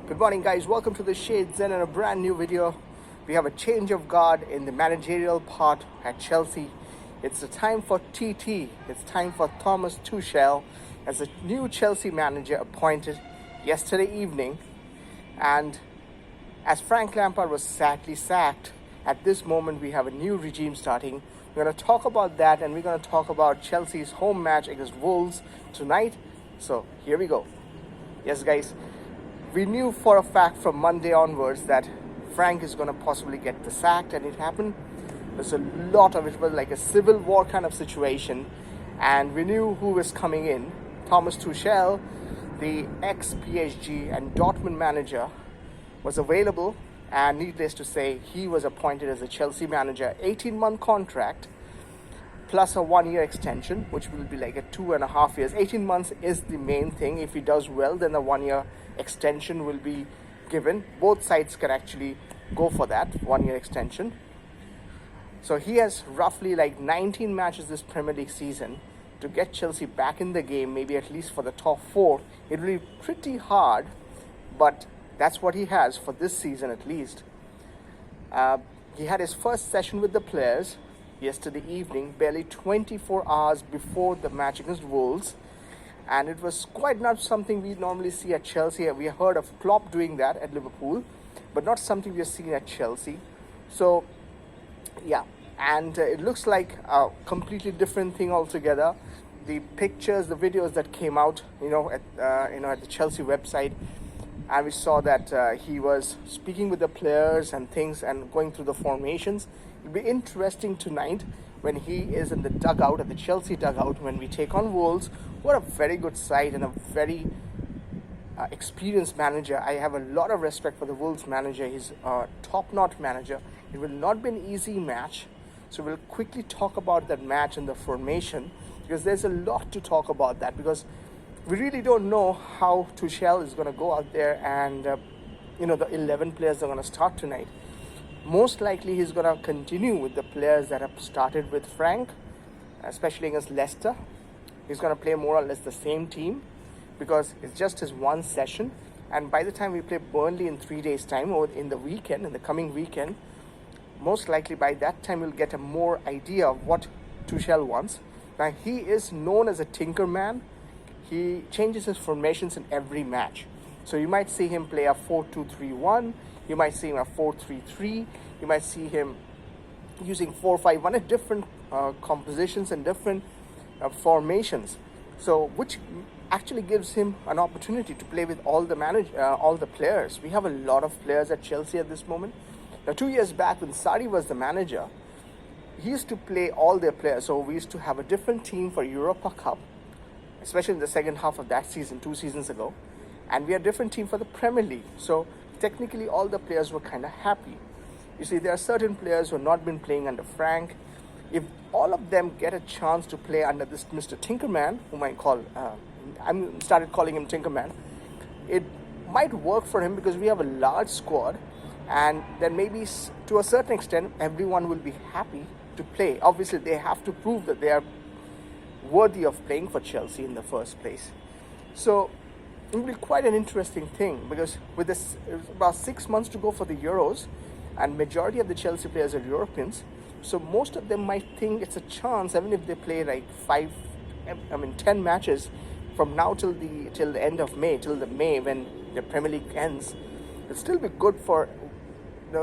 Good morning, guys. Welcome to the Shades and in a brand new video. We have a change of guard in the managerial part at Chelsea. It's the time for TT. It's time for Thomas Tuchel as a new Chelsea manager appointed yesterday evening. And as Frank Lampard was sadly sacked, at this moment we have a new regime starting. We're going to talk about that, and we're going to talk about Chelsea's home match against Wolves tonight. So here we go. Yes, guys. We knew for a fact from Monday onwards that Frank is going to possibly get the sacked, and it happened. There's a lot of it was like a civil war kind of situation, and we knew who was coming in. Thomas Tuchel, the ex-PSG and Dortmund manager, was available, and needless to say, he was appointed as a Chelsea manager. 18-month contract plus a 1-year extension, which will be like a 2.5 years. 18 months is the main thing. If he does well, then the 1-year extension will be given. Both sides can actually go for that 1-year extension. So he has roughly like 19 matches this Premier League season. To get Chelsea back in the game, maybe at least for the top 4, it will be pretty hard, but that's what he has for this season at least. He had his first session with the players yesterday evening, barely 24 hours before the match against Wolves, and it was quite not something we normally see at Chelsea. We heard of Klopp doing that at Liverpool, but not something we're seeing at Chelsea. So yeah, and it looks like a completely different thing altogether. The pictures, the videos that came out, at the Chelsea website, and we saw that he was speaking with the players and things and going through the formations. It'll be interesting tonight when he is in the dugout, at the Chelsea dugout, when we take on Wolves. What a very good side and a very experienced manager. I have a lot of respect for the Wolves manager. He's a top-notch manager. It will not be an easy match. So we'll quickly talk about that match and the formation, because there's a lot to talk about that, because we really don't know how Tuchel is going to go out there and, the 11 players are going to start tonight. Most likely he's going to continue with the players that have started with Frank, especially against Leicester. He's going to play more or less the same team because it's just his one session. And by the time we play Burnley in 3 days' time, or in the coming weekend, most likely by that time we'll get a more idea of what Tuchel wants. Now, he is known as a tinker man. He changes his formations in every match. So you might see him play a 4-2-3-1. You might see him a 4-3-3. You might see him using 4-5-1 at different compositions and different formations. So which actually gives him an opportunity to play with all the players. We have a lot of players at Chelsea at this moment. Now, 2 years back when Sarri was the manager, he used to play all their players. So we used to have a different team for Europa Cup, especially in the second half of that season, 2 seasons ago. And we had a different team for the Premier League. So technically all the players were kind of happy. You see, there are certain players who have not been playing under Frank. If all of them get a chance to play under this Mr. Tinkerman, whom I started calling him Tinkerman, it might work for him because we have a large squad, and then maybe to a certain extent everyone will be happy to play. Obviously they have to prove that they are worthy of playing for Chelsea in the first place. So it will be quite an interesting thing, because with this about 6 months to go for the Euros, and majority of the Chelsea players are Europeans, so most of them might think it's a chance, even if they play like 10 matches from now till the end of May, till the May when the Premier League ends. It'll still be good for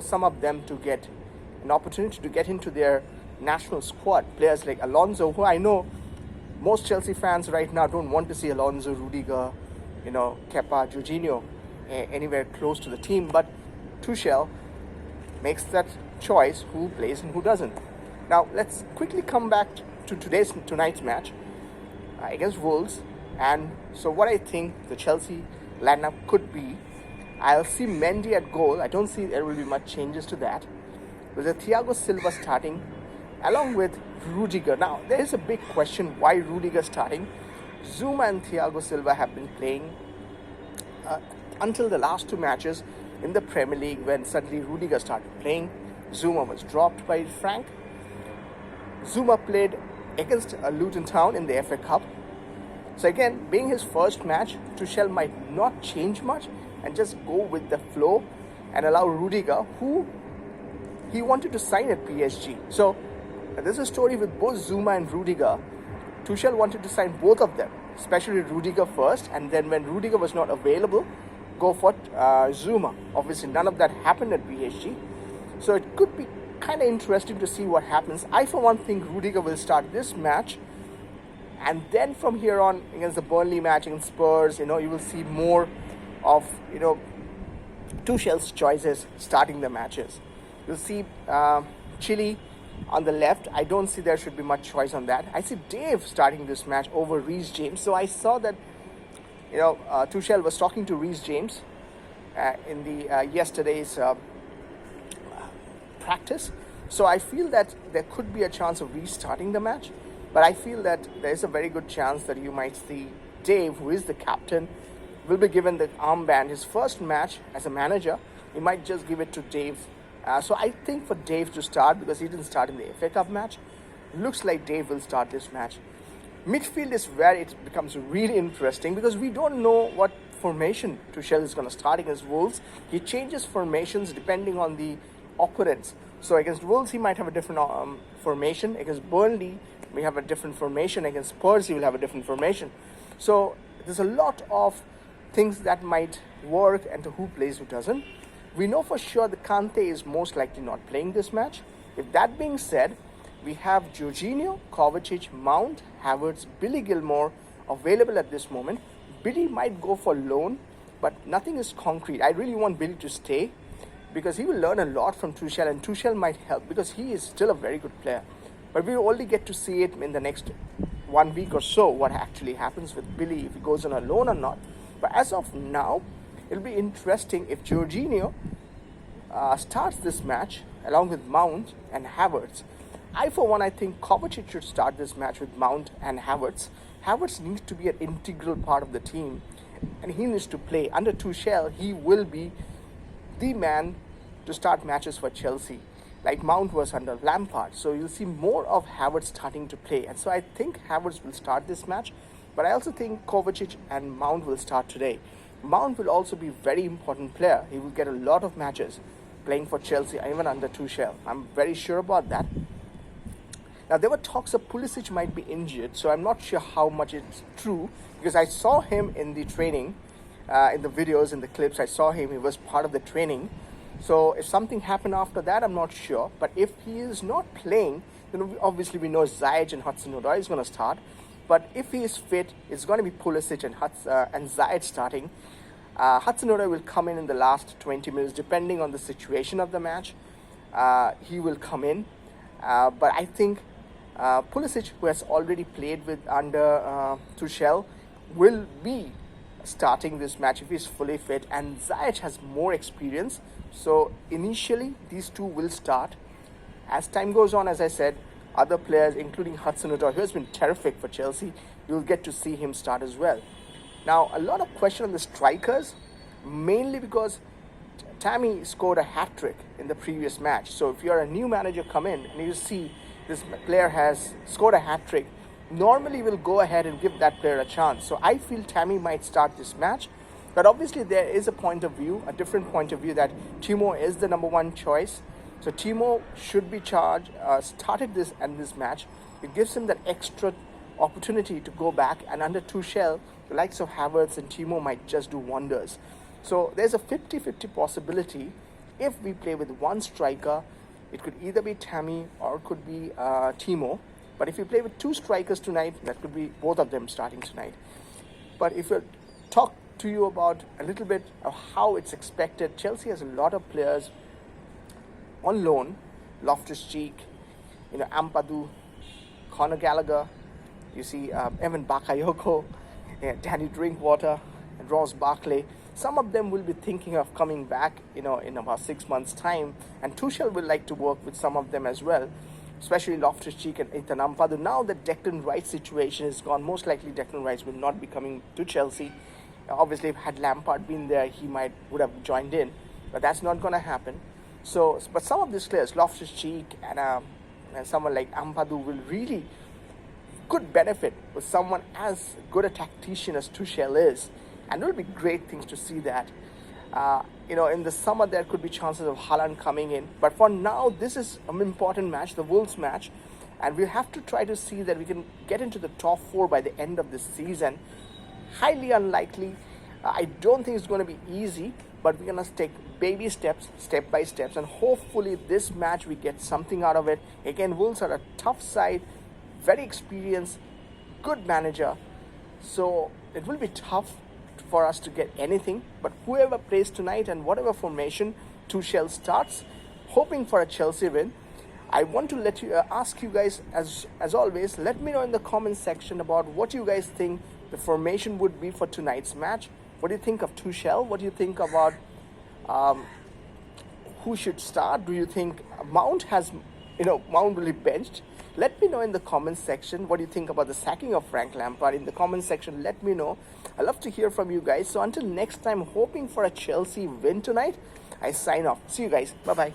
some of them to get an opportunity to get into their national squad. Players like Alonso, who I know most Chelsea fans right now don't want to see Alonso, Rudiger, Kepa, Jorginho anywhere close to the team, but Tuchel makes that choice who plays and who doesn't. Now let's quickly come back to tonight's match against Wolves. And so what I think the Chelsea lineup could be, I'll see Mendy at goal. I don't see there will be much changes to that. With a Thiago Silva starting along with Rudiger. Now there is a big question why Rudiger starting. Zuma and Thiago Silva have been playing until the last 2 matches in the Premier League, when suddenly Rudiger started playing. Zuma was dropped by Frank. Zuma played against Luton Town in the FA Cup. So again, being his first match, Tuchel might not change much. and just go with the flow and allow Rudiger, who he wanted to sign at PSG. So there's a story with both Zuma and Rudiger. Tuchel wanted to sign both of them, especially Rudiger first, and then when Rudiger was not available, go for Zuma. Obviously, none of that happened at PSG. So it could be kind of interesting to see what happens. I, for one, think Rudiger will start this match. And then from here on, against the Burnley match, against Spurs, you will see more of, Tuchel's choices starting the matches. You'll see Chile on the left. I don't see there should be much choice on that. I see Dave starting this match over Reece James. So I saw that, Tuchel was talking to Reece James in the yesterday's practice. So I feel that there could be a chance of restarting the match. But I feel that there is a very good chance that you might see Dave, who is the captain, will be given the armband. His first match as a manager, he might just give it to Dave. So I think for Dave to start, because he didn't start in the FA Cup match, looks like Dave will start this match. Midfield is where it becomes really interesting, because we don't know what formation Tuchel is going to start against Wolves. He changes formations depending on the opponents. So against Wolves, he might have a different formation. Against Burnley, we have a different formation. Against Spurs, he will have a different formation. So there's a lot of things that might work and to who plays, who doesn't. We know for sure that Kante is most likely not playing this match. If that being said, we have Jorginho, Kovacic, Mount, Havertz, Billy Gilmore available at this moment. Billy might go for loan, but nothing is concrete. I really want Billy to stay because he will learn a lot from Tuchel, and Tuchel might help because he is still a very good player. But we will only get to see it in the next 1 week or so, what actually happens with Billy, if he goes on a loan or not. But as of now, it'll be interesting if Jorginho starts this match along with Mount and Havertz. I, for one, I think Kovacic should start this match with Mount and Havertz. Havertz needs to be an integral part of the team, and he needs to play. Under Tuchel, he will be the man to start matches for Chelsea, like Mount was under Lampard. So you'll see more of Havertz starting to play. And so I think Havertz will start this match, but I also think Kovacic and Mount will start today. Mount will also be a very important player. He will get a lot of matches playing for Chelsea, even under Tuchel. I'm very sure about that. Now, there were talks of Pulisic might be injured, so I'm not sure how much it's true, because I saw him in the training, in the videos, in the clips. I saw him, he was part of the training. So if something happened after that, I'm not sure. But if he is not playing, then obviously we know Ziyech and Hudson-Odoi is going to start. But if he is fit, it's going to be Pulisic and Ziyech starting. Hudson-Odoi will come in the last 20 minutes, depending on the situation of the match. He will come in. But I think Pulisic, who has already played with under Tuchel, will be starting this match if he's fully fit. And Ziyech has more experience. So initially, these two will start. As time goes on, as I said, other players, including Hudson-Odoi, who has been terrific for Chelsea, you'll get to see him start as well. Now, a lot of question on the strikers, mainly because Tammy scored a hat-trick in the previous match. So if you're a new manager, come in and you see this player has scored a hat-trick, normally we'll go ahead and give that player a chance. So I feel Tammy might start this match. But obviously there is a point of view, a different point of view, that Timo is the number one choice. So Timo should be started this match. It gives him that extra opportunity to go back, and under Tuchel, the likes of Havertz and Timo might just do wonders. So there's a 50-50 possibility. If we play with one striker, it could either be Tammy or it could be Timo. But if you play with two strikers tonight, that could be both of them starting tonight. But if we talk to you about a little bit of how it's expected, Chelsea has a lot of players on loan. Loftus-Cheek, Ampadu, Conor Gallagher, you see Evan Bakayoko, Danny Drinkwater, and Ross Barkley. Some of them will be thinking of coming back, in about 6 months' time, and Tuchel will like to work with some of them as well, especially Loftus-Cheek and Ethan Ampadu. Now that Declan Rice situation is gone, most likely Declan Rice will not be coming to Chelsea. Obviously, had Lampard been there, he would have joined in, but that's not going to happen. So, but some of these players, Loftus-Cheek and someone like Ampadu, will really could benefit with someone as good a tactician as Tuchel is, and it will be great things to see that. In the summer there could be chances of Haaland coming in. But for now, this is an important match, the Wolves match, and we have to try to see that we can get into the top 4 by the end of the season. Highly unlikely. I don't think it's going to be easy, but we're going to take baby steps, step by steps, and hopefully this match we get something out of it. Again, Wolves are a tough side, very experienced, good manager, so it will be tough for us to get anything. But whoever plays tonight and whatever formation Tuchel starts, hoping for a Chelsea win. I want to ask you guys, as always, let me know in the comment section about what you guys think the formation would be for tonight's match. What do you think of Tuchel? What do you think about who should start? Do you think Mount will be benched? Let me know in the comment section what do you think about the sacking of Frank Lampard. In the comment section, let me know. I love to hear from you guys. So until next time, hoping for a Chelsea win tonight, I sign off. See you guys. Bye-bye.